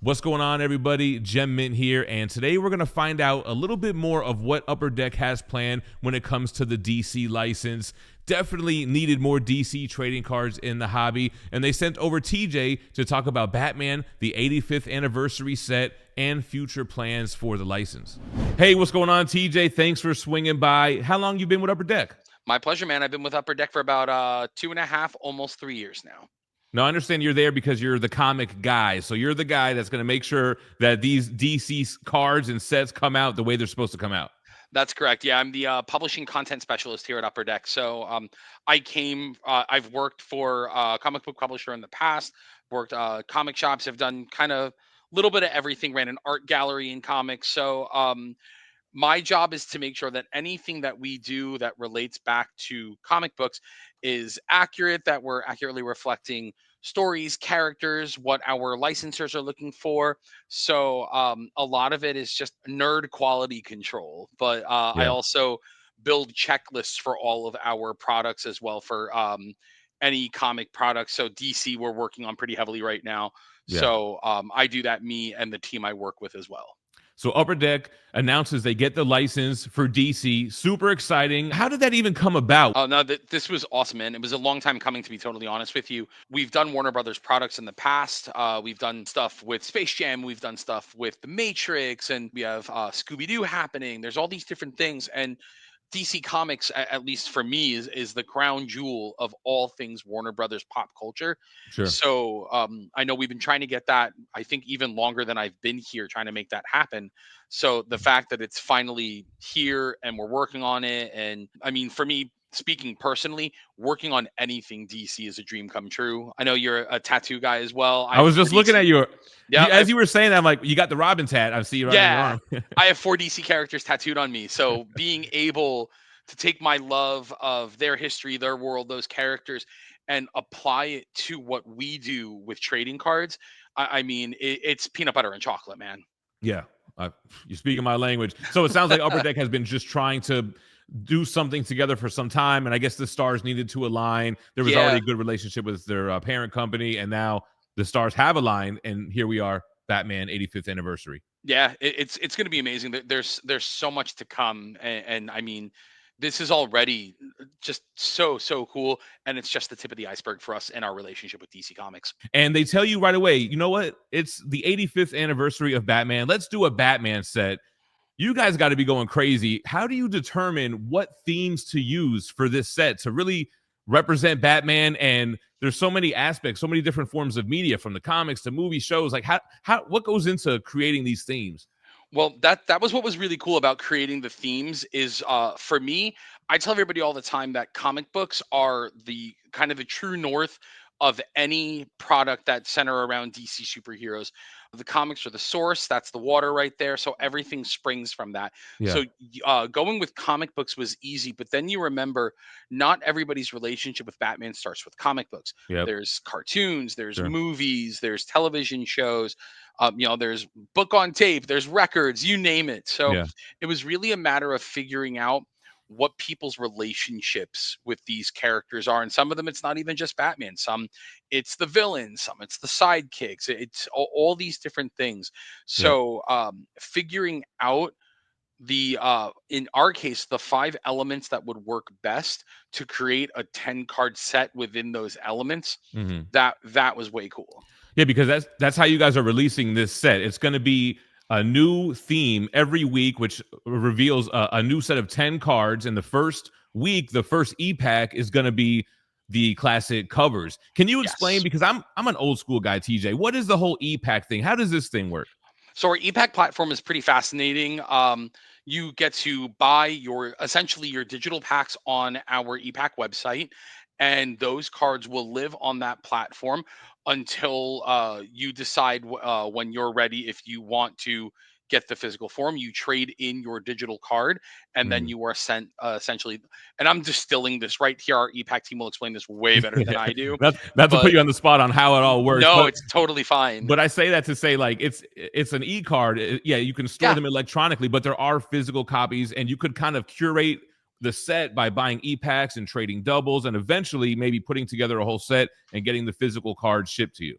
What's going on, everybody? GemMint here, and today we're going to find out a little bit more of what Upper Deck has planned when it comes to the DC license. Definitely needed more DC trading cards in the hobby, and they sent over TJ to talk about Batman, the 85th anniversary set, and future plans for the license. Hey, what's going on, TJ? Thanks for swinging by. How long you been with Upper Deck? My pleasure, man. I've been with Upper Deck for about 2.5, almost 3 years now. Now, I understand you're there because you're the comic guy. So you're the guy that's going to make sure that these DC cards and sets come out the way they're supposed to come out. That's correct. Yeah, I'm the publishing content specialist here at Upper Deck. So I've worked for a comic book publisher in the past, worked comic shops, have done kind of a little bit of everything, ran an art gallery in comics. So my job is to make sure that anything that we do that relates back to comic books is accurate, that we're accurately reflecting stories, characters, what our licensors are looking for. So a lot of it is just nerd quality control. But I Yeah. also build checklists for all of our products as well for any comic products. So DC, we're working on pretty heavily right now. Yeah. So I do that, me and the team I work with as well. So Upper Deck announces they get the license for DC. Super exciting. How did that even come about? Oh no, this was awesome, man. It was a long time coming, to be totally honest with you. We've done Warner Brothers products in the past. We've done stuff with Space Jam. We've done stuff with The Matrix, and we have Scooby Doo happening. There's all these different things, and DC Comics, at least for me, is the crown jewel of all things Warner Brothers pop culture. Sure. So I know we've been trying to get that, I think, even longer than I've been here trying to make that happen. So the fact that it's finally here and we're working on it, and I mean, for me, speaking personally, working on anything DC is a dream come true. I know you're a tattoo guy as well. I was just looking at you. Yeah, As you were saying that, I'm like, you got the Robin tat. I see you right on your yeah, arm. I have 4 DC characters tattooed on me. So being able to take my love of their history, their world, those characters, and apply it to what we do with trading cards, I mean, it's peanut butter and chocolate, man. Yeah. You're speaking my language. So it sounds like Upper Deck has been just trying to do something together for some time, and I guess the stars needed to align. There was already Yeah, a good relationship with their parent company, and now the stars have aligned, and here we are, Batman 85th anniversary. yeah, it's going to be amazing. There's so much to come, and I mean, this is already just so cool, and it's just the tip of the iceberg for us and our relationship with DC Comics. And they tell you right away, you know what? It's the 85th anniversary of Batman. Let's do a Batman set. You guys got to be going crazy. How do you determine what themes to use for this set to really represent Batman? And there's so many aspects, so many different forms of media, from the comics to movie shows. Like what goes into creating these themes? Well, that was what was really cool about creating the themes is for me, I tell everybody all the time that comic books are the kind of the true north of any product that center around DC superheroes. The comics are the source, that's the water right there. So everything springs from that. Yeah. So going with comic books was easy, but then you remember not everybody's relationship with Batman starts with comic books. Yep. There's cartoons, there's Sure. movies, there's television shows, there's book on tape, there's records, you name it. So Yeah. it was really a matter of figuring out what people's relationships with these characters are. And some of them, it's not even just Batman. Some it's the villains, some it's the sidekicks, it's all these different things. Yep. So figuring out the in our case the 5 elements that would work best to create a 10 card set within those elements, Mhm. that was way cool. Yeah, because that's how you guys are releasing this set. It's going to be a new theme every week, which reveals a new set of 10 cards. In the first week, the first e-pack is going to be the classic covers. Can you explain? Yes. Because I'm an old school guy, TJ. What is the whole e-pack thing? How does this thing work? So our ePack platform is pretty fascinating. You get to buy your essentially your digital packs on our ePack website, and those cards will live on that platform until you decide when you're ready. If you want to get the physical form, you trade in your digital card, and then Mhm. you are sent essentially. And I'm distilling this right here. Our ePack team will explain this way better than I do, Not to put but you on the spot on how it all works, no, but it's totally fine. But I say that to say, like, it's an e-card. Yeah, you can store Yeah. them electronically, but there are physical copies, and you could kind of curate the set by buying e-packs and trading doubles, and eventually maybe putting together a whole set and getting the physical cards shipped to you.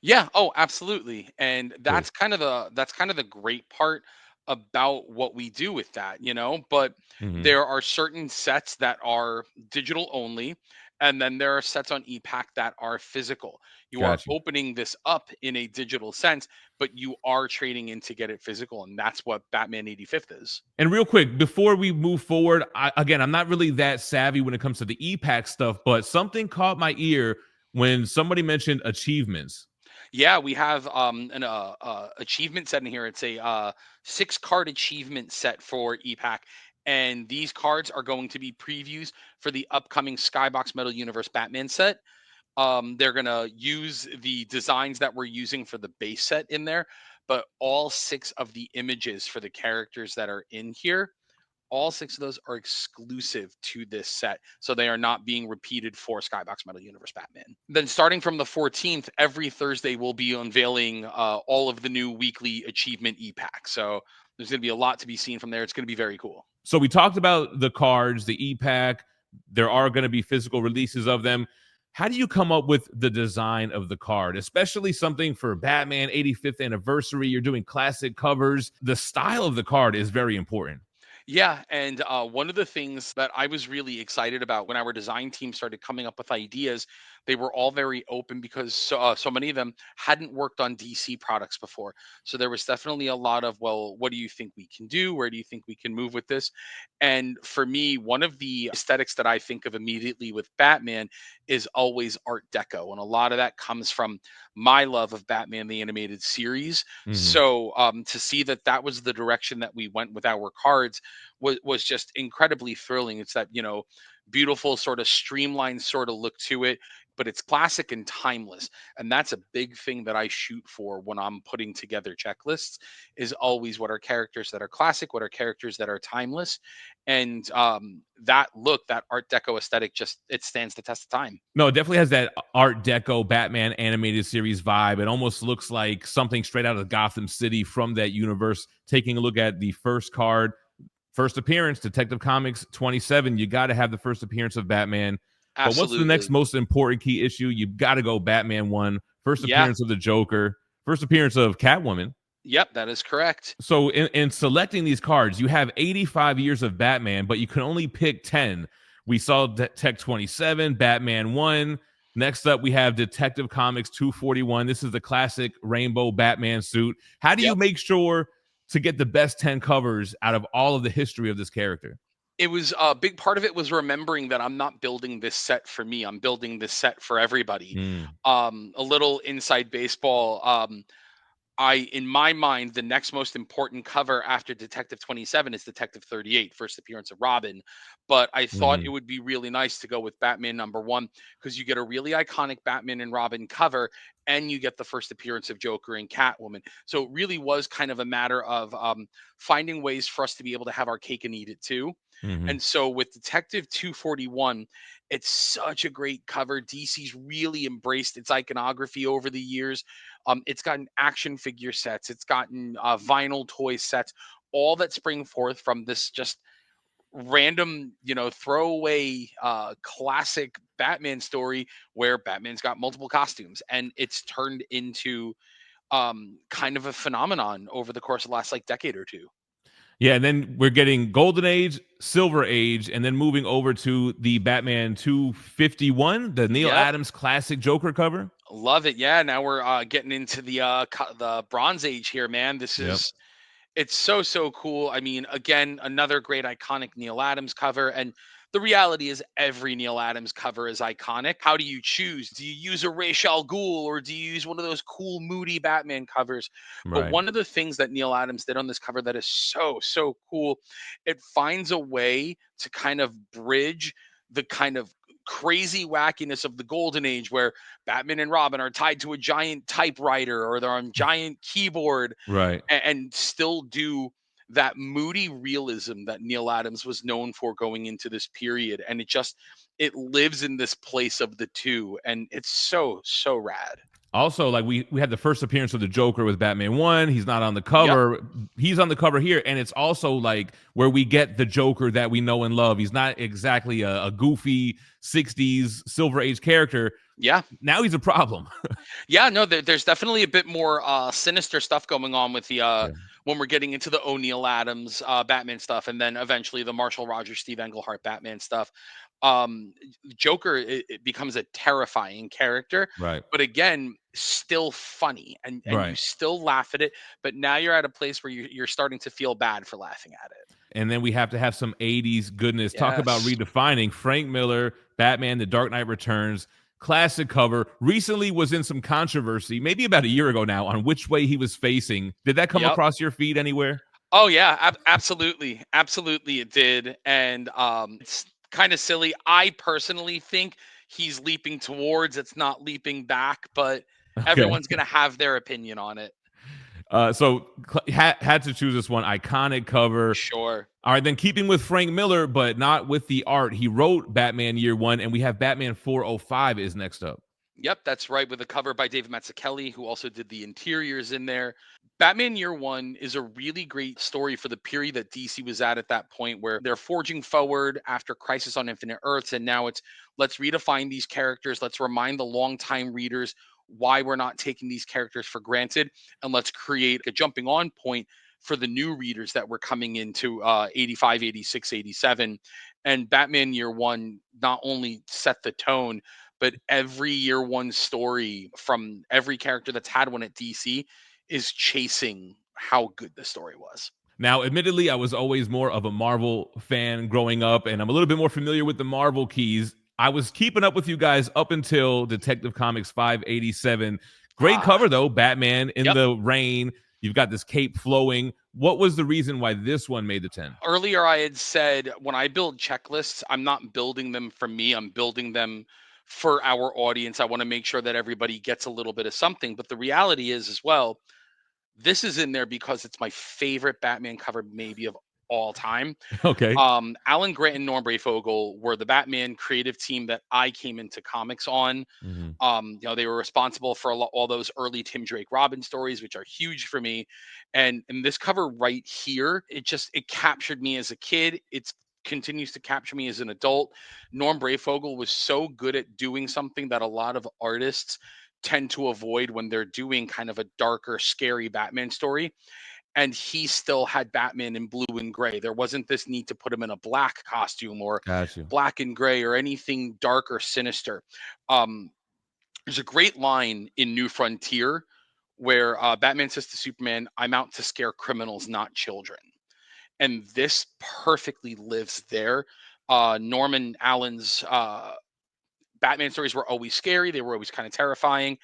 Yeah, oh, absolutely. And Cool. that's kind of the great part about what we do with that, you know? But Hmm. there are certain sets that are digital only, and then there are sets on ePack that are physical. You are Got you. opening this up in a digital sense, but you are trading in to get it physical, and that's what Batman 85th is. And real quick, before we move forward, again, I'm not really that savvy when it comes to the e-pack stuff, but something caught my ear when somebody mentioned achievements. Yeah, we have an achievement set in here. It's a 6 card achievement set for EPAC, and these cards are going to be previews for the upcoming Skybox Metal Universe Batman set. They're gonna use the designs that we're using for the base set in there, but all 6 of the images for the characters that are in here, all 6 of those are exclusive to this set, so they are not being repeated for Skybox Metal Universe Batman. Then starting from the 14th, every Thursday we'll be unveiling all of the new weekly achievement e-pack. So there's going to be a lot to be seen from there. It's going to be very cool. So we talked about the cards, the e-pack. There are going to be physical releases of them. How do you come up with the design of the card, especially something for Batman 85th anniversary? You're doing classic covers. The style of the card is very important. Yeah, and one of the things that I was really excited about when our design team started coming up with ideas, they were all very open because so many of them hadn't worked on DC products before. So there was definitely a lot of, well, what do you think we can do? Where do you think we can move with this? And for me, one of the aesthetics that I think of immediately with Batman is always Art Deco, and a lot of that comes from my love of Batman the animated series. Hmm. So to see that that was the direction that we went with our cards was just incredibly thrilling. It's that, beautiful sort of streamlined sort of look to it, but it's classic and timeless. And that's a big thing that I shoot for when I'm putting together checklists, is always what are characters that are classic, what are characters that are timeless. And that look, that Art Deco aesthetic, just it stands the test of time. No, it definitely has that Art Deco Batman animated series vibe. It almost looks like something straight out of Gotham City from that universe. Taking a look at the first card, first appearance, Detective Comics 27. You got to have the first appearance of Batman. But what's the next Absolutely. most important key issue? You've got to go Batman 1, first Yeah. appearance of the Joker, first appearance of Catwoman. Yep, that is correct. So in selecting these cards, you have 85 years of Batman, but you can only pick 10. We saw Tech 27, Batman 1. Next up, we have Detective Comics 241. This is the classic rainbow Batman suit. How do you Yep. make sure to get the best 10 covers out of all of the history of this character? It was a big part of it was remembering that I'm not building this set for me. I'm building this set for everybody. Mm, A little inside baseball. In my mind, the next most important cover after Detective 27 is Detective 38, first appearance of Robin. But I thought it mhm, would be really nice to go with Batman #1 because you get a really iconic Batman and Robin cover, and you get the first appearance of Joker and Catwoman. So it really was kind of a matter of finding ways for us to be able to have our cake and eat it too. mhm. And so with Detective 241, it's such a great cover. DC's really embraced its iconography over the years. It's gotten action figure sets, it's gotten vinyl toy sets, all that spring forth from this just random, throwaway classic Batman story where Batman's got multiple costumes, and it's turned into kind of a phenomenon over the course of the last like decade or two. Yeah, and then we're getting Golden Age, Silver Age, and then moving over to the Batman 251, the Neil Yep. Adams classic Joker cover. Love it. Yeah, now we're getting into the Bronze Age here, man. Yep. It's so cool. I mean, again, another great iconic Neil Adams cover, and the reality is every Neil Adams cover is iconic. How do you choose? Do you use a Ra's al Ghul, or do you use one of those cool moody Batman covers? But Right. one of the things that Neil Adams did on this cover that is so cool, it finds a way to kind of bridge the kind of crazy wackiness of the golden age where Batman and Robin are tied to a giant typewriter or they're on giant keyboard, Right. and still do that moody realism that Neil Adams was known for going into this period. And it lives in this place of the two. And it's so rad. Also, like we had the first appearance of the Joker with Batman 1. He's not on the Yep. cover. He's on the cover here, and it's also like where we get the Joker that we know and love. He's not exactly a goofy 60s Silver Age character. Yeah. Now he's a problem. Yeah, no, there's definitely a bit more sinister stuff going on with the Yeah. when we're getting into the O'Neill Adams Batman stuff, and then eventually the Marshall Rogers, Steve Englehart Batman stuff. Um, Joker, it becomes a terrifying character, Right. but again, still funny, and you Right. still laugh at it. But now you're at a place where you're starting to feel bad for laughing at it. And then we have to have some 80s goodness. Talk about Yes. redefining Frank Miller, Batman, The Dark Knight Returns. Classic cover. Recently was in some controversy, maybe about a year ago now, on which way he was facing. Did that come Yep. across your feed anywhere? Oh yeah, absolutely, absolutely, it did, and it's kind of silly. I personally think he's leaping towards. It's not leaping back, but Okay. everyone's gonna have their opinion on it. Had to choose this one. Iconic cover. Sure. All right, then keeping with Frank Miller, but not with the art. He wrote Batman Year One, and we have Batman 405 is next up. Yep, that's right. With a cover by David Mazzucchelli, who also did the interiors in there. Batman Year One is a really great story for the period that DC was at that point, where they're forging forward after Crisis on Infinite Earths. And now it's let's redefine these characters. Let's remind the longtime readers why we're not taking these characters for granted. And let's create a jumping on point for the new readers that were coming into 85, 86, 87. And Batman Year One not only set the tone, but every year one story from every character that's had one at DC is chasing how good the story was. Now, admittedly, I was always more of a Marvel fan growing up, and I'm a little bit more familiar with the Marvel keys. I was keeping up with you guys up until Detective Comics 587. Great Ah, cover, though. Batman in yep. the rain. You've got this cape flowing. What was the reason why this one made the 10? Earlier, I had said when I build checklists, I'm not building them for me, I'm building them for our audience. I want to make sure that everybody gets a little bit of something. But the reality is, as well, this is in there because it's my favorite Batman cover, maybe of all time. Okay. Alan Grant and Norm Brayfogle were the Batman creative team that I came into comics on. Mhm. They were responsible for all those early Tim Drake Robin stories, which are huge for me. And this cover right here, it captured me as a kid. It continues to capture me as an adult. Norm Brayfogle was so good at doing something that a lot of artists tend to avoid when they're doing kind of a darker, scary Batman story, and he still had Batman in blue and gray. There wasn't this need to put him in a black costume or Got you. black and gray or anything dark or sinister. Um, there's a great line in New Frontier where Batman says to Superman, "I'm out to scare criminals, not children." And this perfectly lives there. Norman Allen's Batman stories were always scary. They were always kind of terrifying.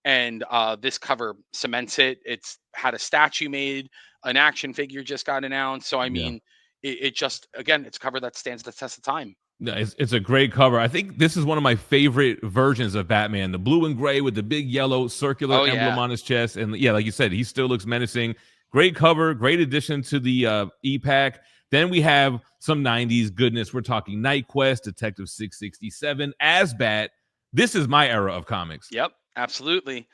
And this cover cements it. It's had a statue made, an action figure just got announced. So, I Yeah. mean, it just, again, it's a cover that stands the test of time. No, it's a great cover. I think this is one of my favorite versions of Batman. The blue and gray with the big yellow circular Oh, emblem yeah. on his chest. And yeah, like you said, he still looks menacing. Great cover, great addition to the E-Pack. Then we have some 90s goodness. We're talking Night Quest, Detective 667, Asbat. This is my era of comics. Yep, absolutely.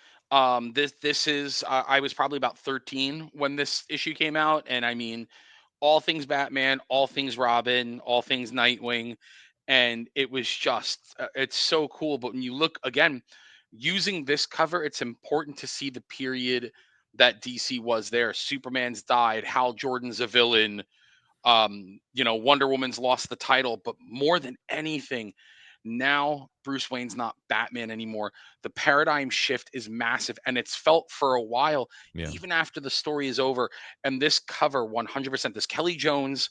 This is I was probably about 13 when this issue came out, and I mean, all things Batman, all things Robin, all things Nightwing, and it was just it's so cool. But when you look again, using this cover, it's important to see the period that DC was there. Superman's died, Hal Jordan's a villain, Wonder Woman's lost the title, but more than anything, now Bruce Wayne's not Batman anymore. The paradigm shift is massive, and it's felt for a while, Yeah. even after the story is over. And this cover, 100%, this Kelly Jones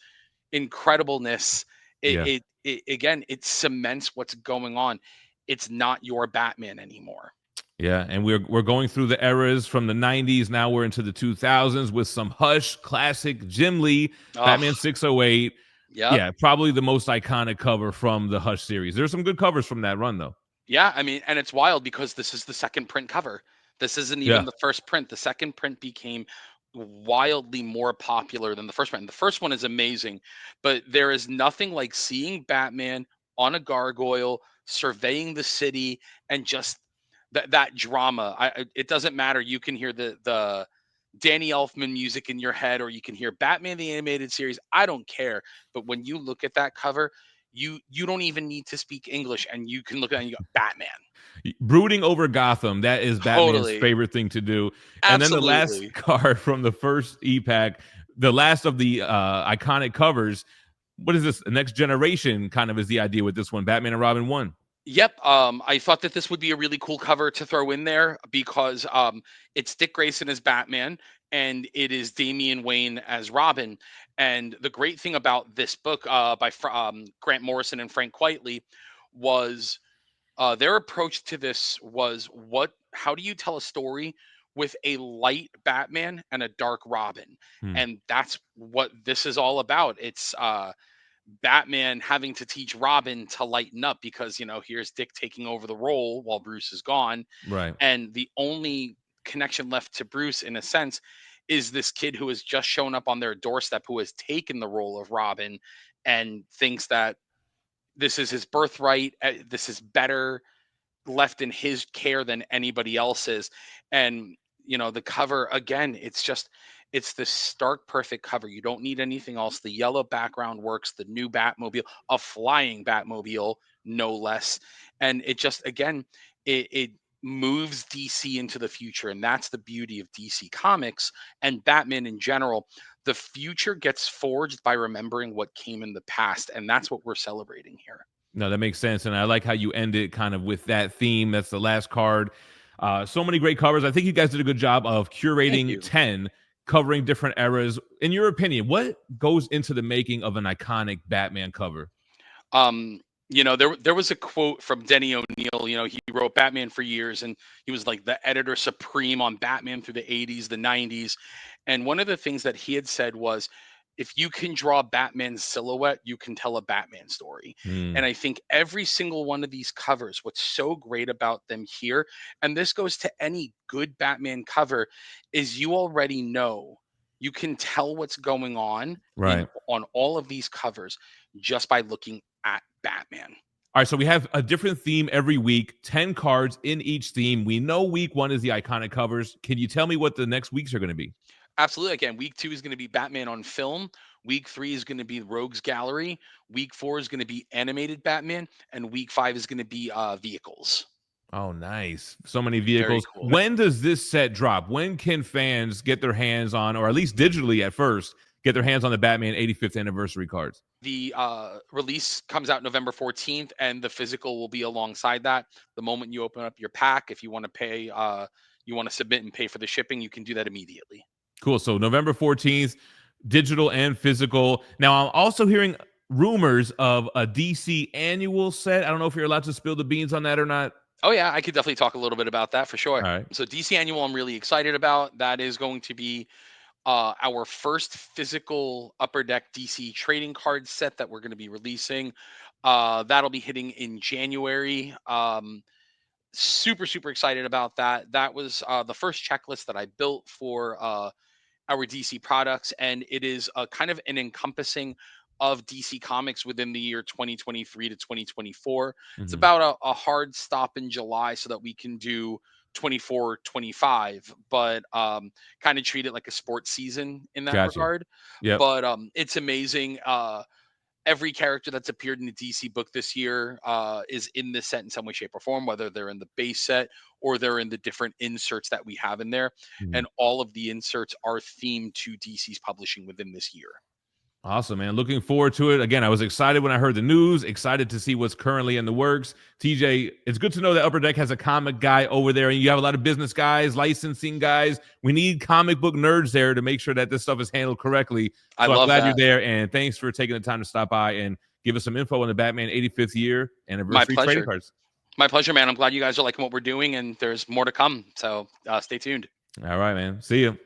incredibleness, Yeah. it again, it cements what's going on. It's not your Batman anymore. Yeah, and we're going through the eras from the 90s. Now we're into the 2000s with some Hush classic Jim Lee, Oh, Batman 608. yep. Yeah, probably the most iconic cover from the Hush series. There's some good covers from that run, though. Yeah, I mean, and it's wild because this is the second print cover. This isn't even Yeah. the first print. The second print became wildly more popular than the first print. And the first one is amazing, but there is nothing like seeing Batman on a gargoyle surveying the city and just that drama. It doesn't matter. You can hear the Danny Elfman music in your head, or you can hear Batman the animated series. I don't care. But when you look at that cover, You don't even need to speak English, and you can look at it and you go, Batman. Brooding over Gotham, that is Batman's Totally. favorite thing to do. And then the last Absolutely. card from the first e-pack, the last of the iconic covers. What is this? The next generation kind of is the idea with this one. Batman and Robin 1. Yep. I thought that this would be a really cool cover to throw in there because it's Dick Grayson as Batman and it is Damian Wayne as Robin. And the great thing about this book by Grant Morrison and Frank Quitely was their approach to this was how do you tell a story with a light Batman and a dark Robin? Hmm. And that's what this is all about. It's Batman having to teach Robin to lighten up because, here's Dick taking over the role while Bruce is gone. Right. And the only connection left to Bruce, in a sense, is this kid who has just shown up on their doorstep who has taken the role of Robin and thinks that this is his birthright. This is better left in his care than anybody else's. And the cover again, it's this stark perfect cover. You don't need anything else. The yellow background works, the new Batmobile, a flying Batmobile, no less. And it just again, it moves DC into the future. And that's the beauty of DC Comics and Batman in general. The future gets forged by remembering what came in the past. And that's what we're celebrating here. No, that makes sense. And I like how you ended kind of with that theme. That's the last card. So many great covers. I think you guys did a good job of Thank curating you. 10, covering different eras. In your opinion, what goes into the making of an iconic Batman cover? There was a quote from Denny O'Neil. He wrote Batman for years, and he was like the editor supreme on Batman through the 80s, the 90s. And one of the things that he had said was, if you can draw Batman's silhouette, you can tell a Batman story. Hmm. And I think every single one of these covers, what's so great about them here, and this goes to any good Batman cover, is you already know. You can tell what's going Right. on all of these covers just by looking at Batman. All right, so we have a different theme every week, 10 cards in each theme. We know week 1 is the iconic covers. Can you tell me what the next weeks are going to be? Absolutely. Again, week 2 is going to be Batman on film. Week 3 is going to be Rogues Gallery. Week 4 is going to be animated Batman, and week 5 is going to be vehicles. Oh, nice. So many Very vehicles. cool. When does this set drop? When can fans get their hands on, or at least digitally at first, get their hands on the Batman 85th anniversary cards? The release comes out November 14th, and the physical will be alongside that. The moment you open up your pack, if you want to pay, you want to submit and pay for the shipping, you can do that immediately. Cool. So November 14th, digital and physical. Now, I'm also hearing rumors of a DC annual set. I don't know if you're allowed to spill the beans on that or not. Oh yeah, I could definitely talk a little bit about that for sure. All right. So DC Annual, I'm really excited about. That is going to be our first physical Upper Deck DC trading card set that we're going to be releasing. That'll be hitting in January. Super, super excited about that. That was the first checklist that I built for our DC products, and it is kind of an encompassing of DC Comics within the year 2023 to 2024. It's Mhm. about a hard stop in July so that we can do 24, 25, but kind of treat it like a sports season in that Gotcha. regard. Yep. But it's amazing. Every character that's appeared in the DC book this year is in this set in some way, shape, or form, whether they're in the base set or they're in the different inserts that we have in there. Mhm. And all of the inserts are themed to DC's publishing within this year. Awesome, man. Looking forward to it. Again, I was excited when I heard the news, excited to see what's currently in the works. TJ, it's good to know that Upper Deck has a comic guy over there, and you have a lot of business guys, licensing guys. We need comic book nerds there to make sure that this stuff is handled correctly. I So I'm love glad you're that. there, and thanks for taking the time to stop by and give us some info on the Batman 85th year My anniversary trading pleasure. cards. My pleasure, man. I'm glad you guys are liking what we're doing, and there's more to come. So stay tuned. All right, man. See you.